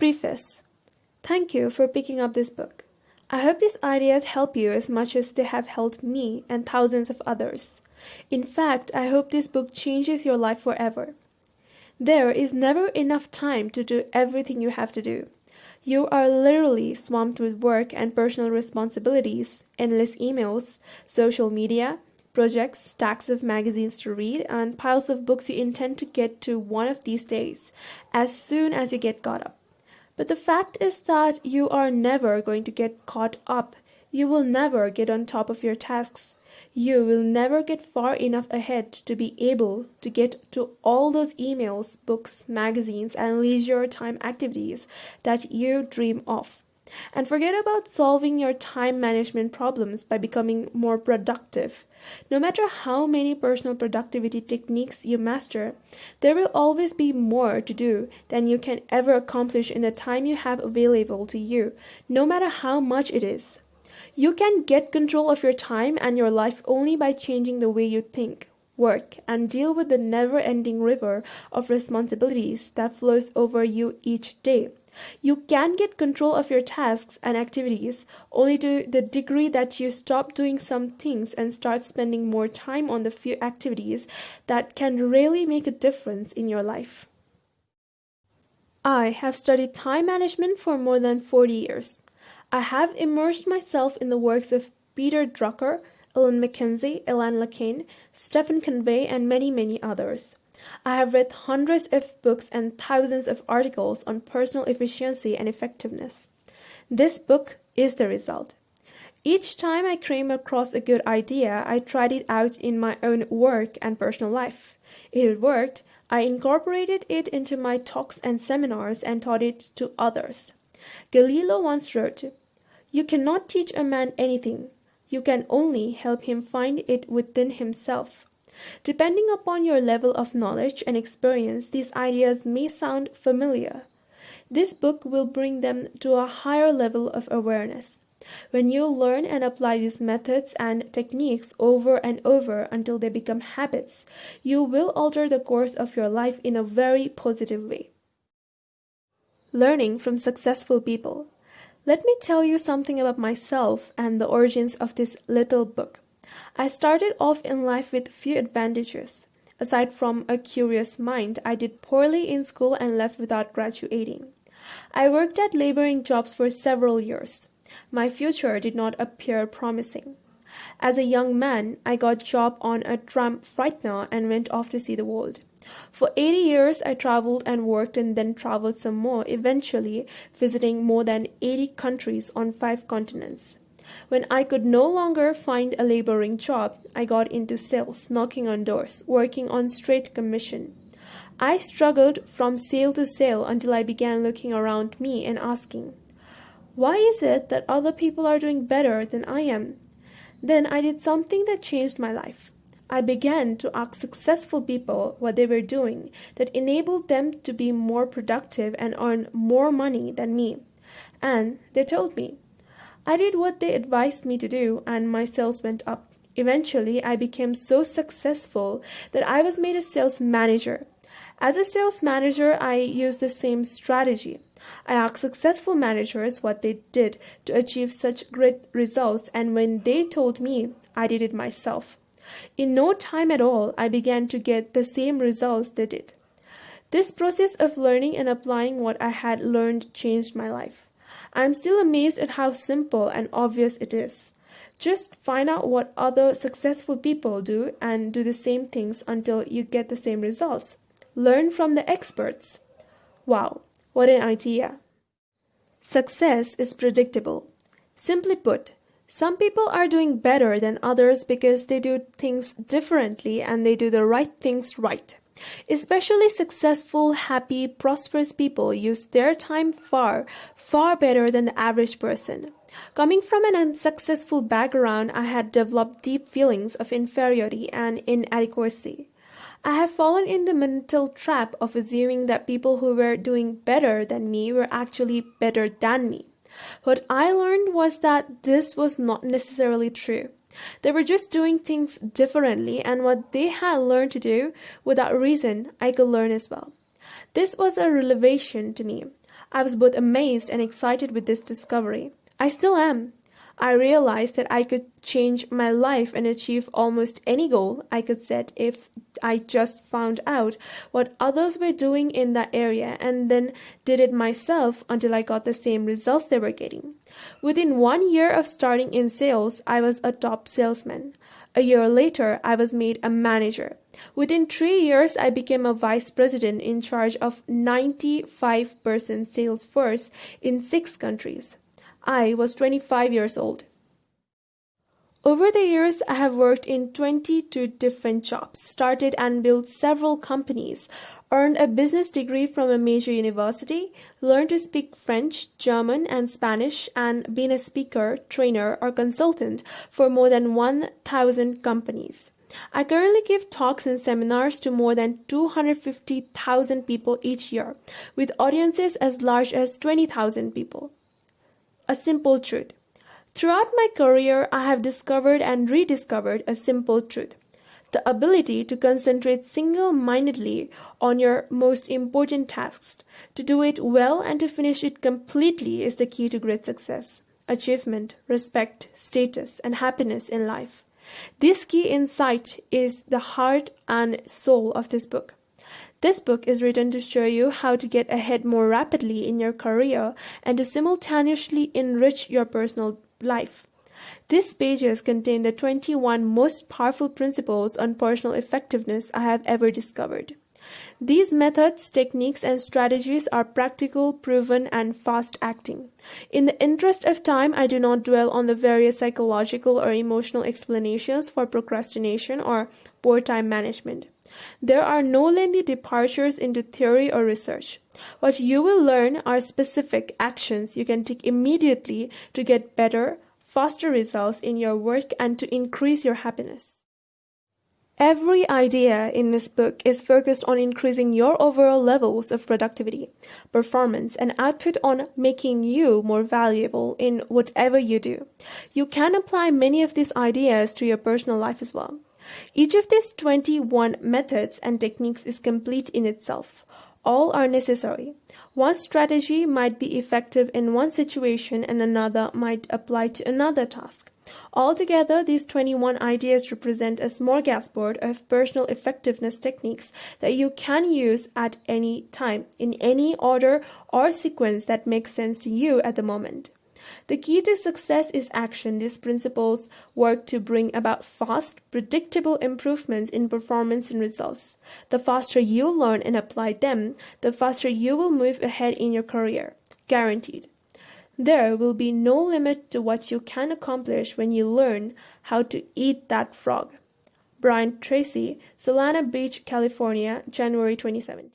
Preface. Thank you for picking up this book. I hope these ideas help you as much as they have helped me and thousands of others. In fact, I hope this book changes your life forever. There is never enough time to do everything you have to do. You are literally swamped with work and personal responsibilities, endless emails, social media, projects, stacks of magazines to read, and piles of books you intend to get to one of these days, as soon as you get caught up. But the fact is that you are never going to get caught up. You will never get on top of your tasks. You will never get far enough ahead to be able to get to all those emails, books, magazines, and leisure time activities that you dream of. And forget about solving your time management problems by becoming more productive. No matter how many personal productivity techniques you master, there will always be more to do than you can ever accomplish in the time you have available to you, no matter how much it is. You can get control of your time and your life only by changing the way you think, work, and deal with the never-ending river of responsibilities that flows over you each day. You can get control of your tasks and activities only to the degree that you stop doing some things and start spending more time on the few activities that can really make a difference in your life. I have studied time management for more than 40 years. I have immersed myself in the works of Peter Drucker, Ellen McKenzie, Elan Lacane, Stephen Convey, and many, many others. I have read hundreds of books and thousands of articles on personal efficiency and effectiveness. This book is the result. Each time I came across a good idea, I tried it out in my own work and personal life. If it worked, I incorporated it into my talks and seminars and taught it to others. Galileo once wrote, "You cannot teach a man anything. You can only help him find it within himself." Depending upon your level of knowledge and experience, these ideas may sound familiar. This book will bring them to a higher level of awareness. When you learn and apply these methods and techniques over and over until they become habits, you will alter the course of your life in a very positive way. Learning from successful people. Let me tell you something about myself and the origins of this little book. I started off in life with few advantages. Aside from a curious mind, I did poorly in school and left without graduating. I worked at laboring jobs for several years. My future did not appear promising. As a young man, I got a job on a tram frightener and went off to see the world. For 80 years, I traveled and worked and then traveled some more, eventually visiting more than 80 countries on 5 continents. When I could no longer find a laboring job, I got into sales, knocking on doors, working on straight commission. I struggled from sale to sale until I began looking around me and asking, why is it that other people are doing better than I am? Then I did something that changed my life. I began to ask successful people what they were doing that enabled them to be more productive and earn more money than me. And they told me. I did what they advised me to do, and my sales went up. Eventually, I became so successful that I was made a sales manager. As a sales manager, I used the same strategy. I asked successful managers what they did to achieve such great results, and when they told me, I did it myself. In no time at all, I began to get the same results they did. This process of learning and applying what I had learned changed my life. I'm still amazed at how simple and obvious it is. Just find out what other successful people do and do the same things until you get the same results. Learn from the experts. Wow, what an idea. Success is predictable. Simply put, some people are doing better than others because they do things differently and they do the right things right. Especially successful, happy, prosperous people use their time far, far better than the average person. Coming from an unsuccessful background, I had developed deep feelings of inferiority and inadequacy. I have fallen in the mental trap of assuming that people who were doing better than me were actually better than me. What I learned was that this was not necessarily true. They were just doing things differently, and what they had learned to do, without reason, I could learn as well. This was a revelation to me. I was both amazed and excited with this discovery. I still am. I realized that I could change my life and achieve almost any goal I could set if I just found out what others were doing in that area and then did it myself until I got the same results they were getting. Within 1 year of starting in sales, I was a top salesman. A year later, I was made a manager. Within 3 years, I became a vice president in charge of 95% sales force in 6 countries. I was 25 years old. Over the years, I have worked in 22 different jobs, started and built several companies, earned a business degree from a major university, learned to speak French, German, and Spanish, and been a speaker, trainer, or consultant for more than 1,000 companies. I currently give talks and seminars to more than 250,000 people each year, with audiences as large as 20,000 people. A simple truth. Throughout my career, I have discovered and rediscovered a simple truth. The ability to concentrate single-mindedly on your most important tasks, to do it well and to finish it completely is the key to great success, achievement, respect, status, and happiness in life. This key insight is the heart and soul of this book. This book is written to show you how to get ahead more rapidly in your career and to simultaneously enrich your personal life. These pages contain the 21 most powerful principles on personal effectiveness I have ever discovered. These methods, techniques, and strategies are practical, proven, and fast-acting. In the interest of time, I do not dwell on the various psychological or emotional explanations for procrastination or poor time management. There are no lengthy departures into theory or research. What you will learn are specific actions you can take immediately to get better, faster results in your work and to increase your happiness. Every idea in this book is focused on increasing your overall levels of productivity, performance, and output on making you more valuable in whatever you do. You can apply many of these ideas to your personal life as well. Each of these 21 methods and techniques is complete in itself. All are necessary. One strategy might be effective in one situation and another might apply to another task. Altogether, these 21 ideas represent a smorgasbord of personal effectiveness techniques that you can use at any time, in any order or sequence that makes sense to you at the moment. The key to success is action. These principles work to bring about fast, predictable improvements in performance and results. The faster you learn and apply them, the faster you will move ahead in your career. Guaranteed. There will be no limit to what you can accomplish when you learn how to eat that frog. Tracy Solana Beach, California, January 2017.